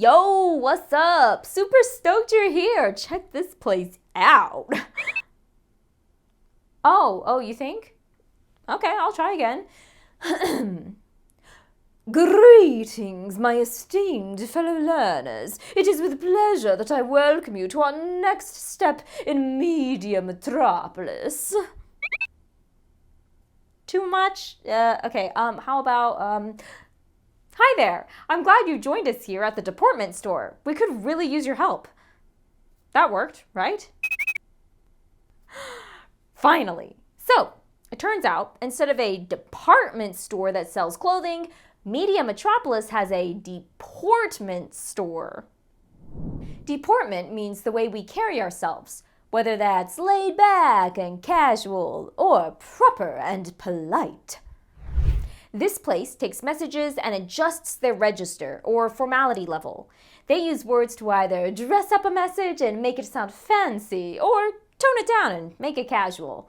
Yo, what's up? Super stoked you're here. Check this place out. Oh, you think? Okay, I'll try again. Greetings, my esteemed fellow learners. It is with pleasure that I welcome you to our next step in Media Metropolis. Too much? Okay, how about, Hi there! I'm glad you joined us here at the department store. We could really use your help. That worked, right? Finally. So, it turns out, instead of a department store that sells clothing, Media Metropolis has a deportment store. Deportment means the way we carry ourselves, whether that's laid back and casual or proper and polite. This place takes messages and adjusts their register, or formality level. They use words to either dress up a message and make it sound fancy, or tone it down and make it casual.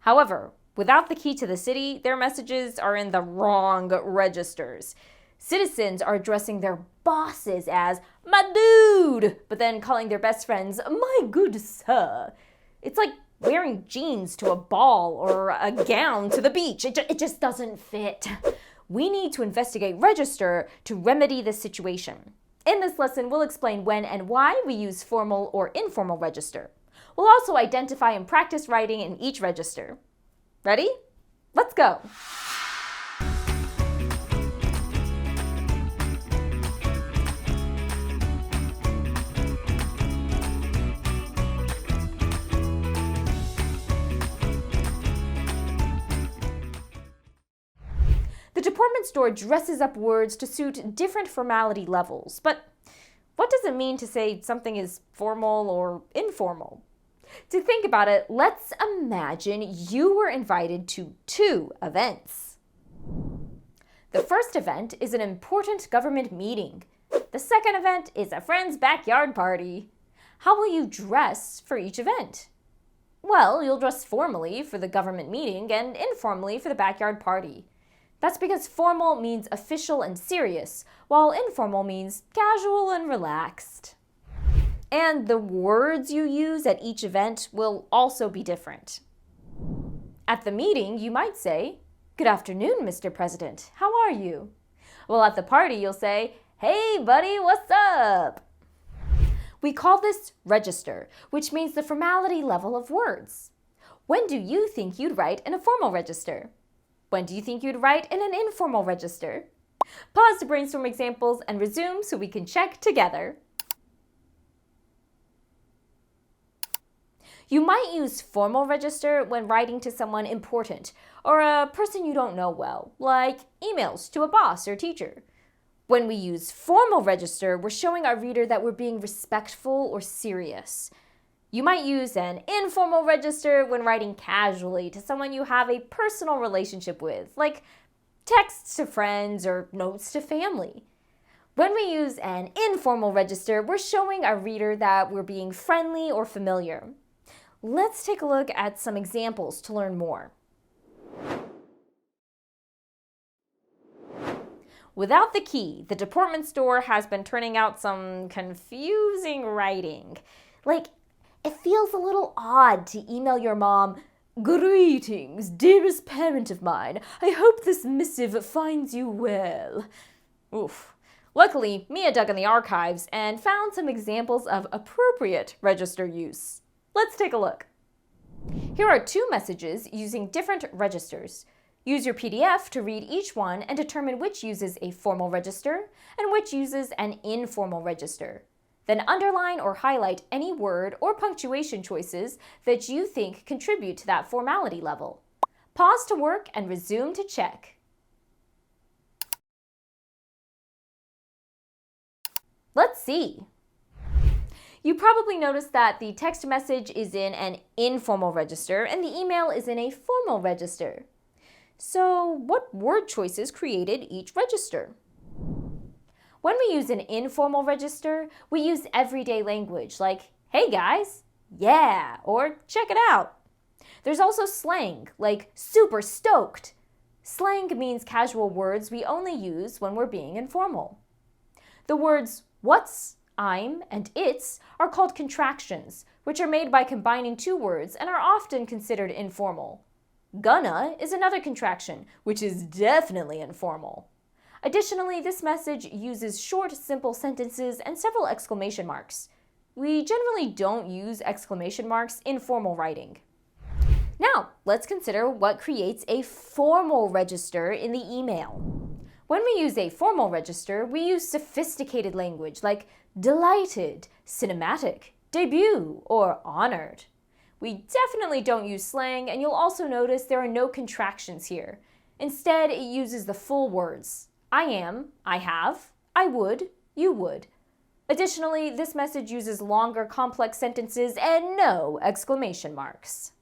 However, without the key to the city, their messages are in the wrong registers. Citizens are addressing their bosses as "my dude," but then calling their best friends "my good sir." It's like wearing jeans to a ball or a gown to the beach. It just doesn't fit. We need to investigate register to remedy this situation. In this lesson, we'll explain when and why we use formal or informal register. We'll also identify and practice writing in each register. Ready? Let's go. The department store dresses up words to suit different formality levels, but what does it mean to say something is formal or informal? To think about it, let's imagine you were invited to 2 events. The first event is an important government meeting. The second event is a friend's backyard party. How will you dress for each event? Well, you'll dress formally for the government meeting and informally for the backyard party. That's because formal means official and serious, while informal means casual and relaxed. And the words you use at each event will also be different. At the meeting, you might say, "Good afternoon, Mr. President. How are you?" Well, at the party, you'll say, "Hey, buddy, what's up?" We call this register, which means the formality level of words. When do you think you'd write in a formal register? When do you think you'd write in an informal register? Pause to brainstorm examples and resume so we can check together. You might use formal register when writing to someone important or a person you don't know well, like emails to a boss or teacher. When we use formal register, we're showing our reader that we're being respectful or serious. You might use an informal register when writing casually to someone you have a personal relationship with, like texts to friends or notes to family. When we use an informal register, we're showing our reader that we're being friendly or familiar. Let's take a look at some examples to learn more. Without the key, the department store has been turning out some confusing writing. Like, it feels a little odd to email your mom, "Greetings, dearest parent of mine. I hope this missive finds you well." Oof. Luckily, Mia dug in the archives and found some examples of appropriate register use. Let's take a look. Here are 2 messages using different registers. Use your PDF to read each one and determine which uses a formal register and which uses an informal register. Then underline or highlight any word or punctuation choices that you think contribute to that formality level. Pause to work and resume to check. Let's see. You probably noticed that the text message is in an informal register and the email is in a formal register. So, what word choices created each register? When we use an informal register, we use everyday language like, "Hey guys," "Yeah," or "Check it out." There's also slang like "super stoked." Slang means casual words we only use when we're being informal. The words What's, I'm, and it's are called contractions, which are made by combining two words and are often considered informal. Gonna is another contraction, which is definitely informal. Additionally, this message uses short, simple sentences and several exclamation marks. We generally don't use exclamation marks in formal writing. Now, let's consider what creates a formal register in the email. When we use a formal register, we use sophisticated language like delighted, cinematic, debut, or honored. We definitely don't use slang, and you'll also notice there are no contractions here. Instead, it uses the full words. I am, I have, I would, you would. Additionally, this message uses longer, complex sentences and no exclamation marks.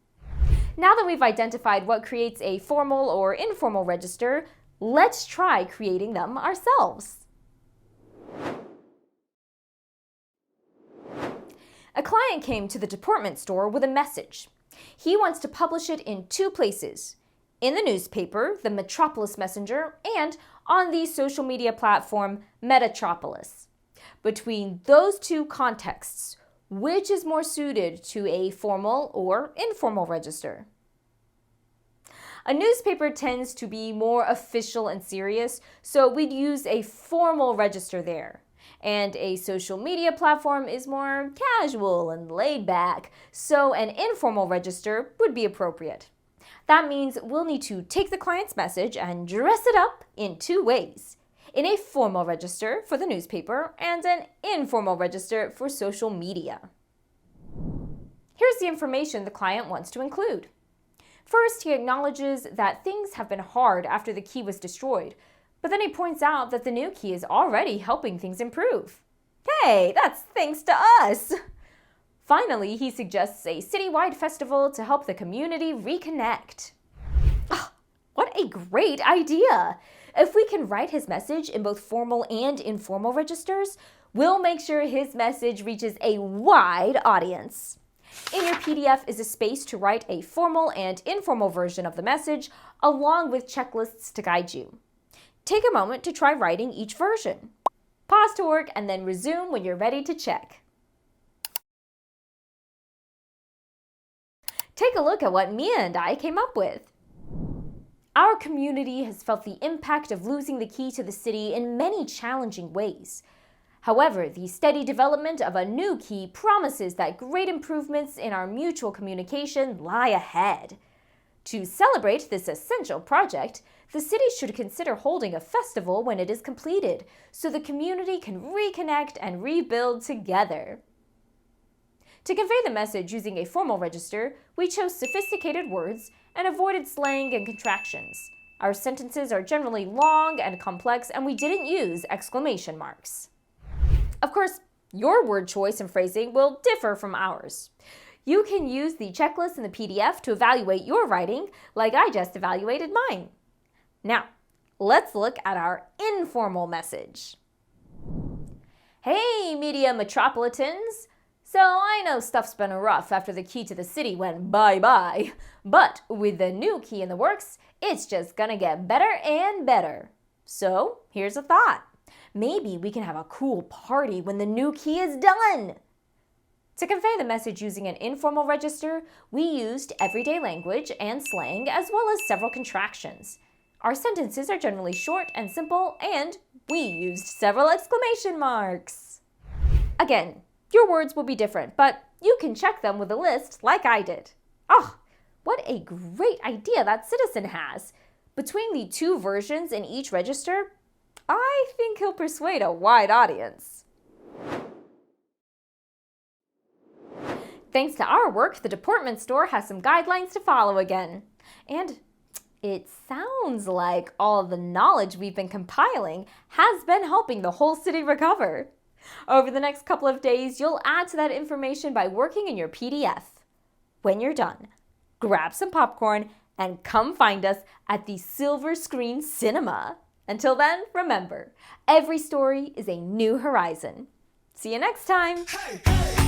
Now that we've identified what creates a formal or informal register, let's try creating them ourselves. A client came to the department store with a message. He wants to publish it in two places: in the newspaper, the Metropolis Messenger, and on the social media platform Metatropolis. Between those two contexts, which is more suited to a formal or informal register? A newspaper tends to be more official and serious, so we'd use a formal register there. And a social media platform is more casual and laid back, so an informal register would be appropriate. That means we'll need to take the client's message and dress it up in two ways: in a formal register for the newspaper and an informal register for social media. Here's the information the client wants to include. First, he acknowledges that things have been hard after the key was destroyed, but then he points out that the new key is already helping things improve. Hey, that's thanks to us! Finally, he suggests a citywide festival to help the community reconnect. Oh, what a great idea! If we can write his message in both formal and informal registers, we'll make sure his message reaches a wide audience. In your PDF is a space to write a formal and informal version of the message, along with checklists to guide you. Take a moment to try writing each version. Pause to work and then resume when you're ready to check. Take a look at what Mia and I came up with. Our community has felt the impact of losing the key to the city in many challenging ways. However, the steady development of a new key promises that great improvements in our mutual communication lie ahead. To celebrate this essential project, the city should consider holding a festival when it is completed, so the community can reconnect and rebuild together. To convey the message using a formal register, we chose sophisticated words and avoided slang and contractions. Our sentences are generally long and complex, and we didn't use exclamation marks. Of course, your word choice and phrasing will differ from ours. You can use the checklist in the PDF to evaluate your writing, like I just evaluated mine. Now, let's look at our informal message. Hey, Media Metropolitans! So I know stuff's been rough after the key to the city went bye-bye, but with the new key in the works, it's just gonna get better and better. So here's a thought. Maybe we can have a cool party when the new key is done. To convey the message using an informal register, we used everyday language and slang as well as several contractions. Our sentences are generally short and simple, and we used several exclamation marks. Again, your words will be different, but you can check them with a list like I did. Oh, what a great idea that citizen has. Between the two versions in each register, I think he'll persuade a wide audience. Thanks to our work, the department store has some guidelines to follow again. And it sounds like all the knowledge we've been compiling has been helping the whole city recover. Over the next couple of days, you'll add to that information by working in your PDF. When you're done, grab some popcorn and come find us at the Silver Screen Cinema. Until then, remember, every story is a new horizon. See you next time. Hey, hey.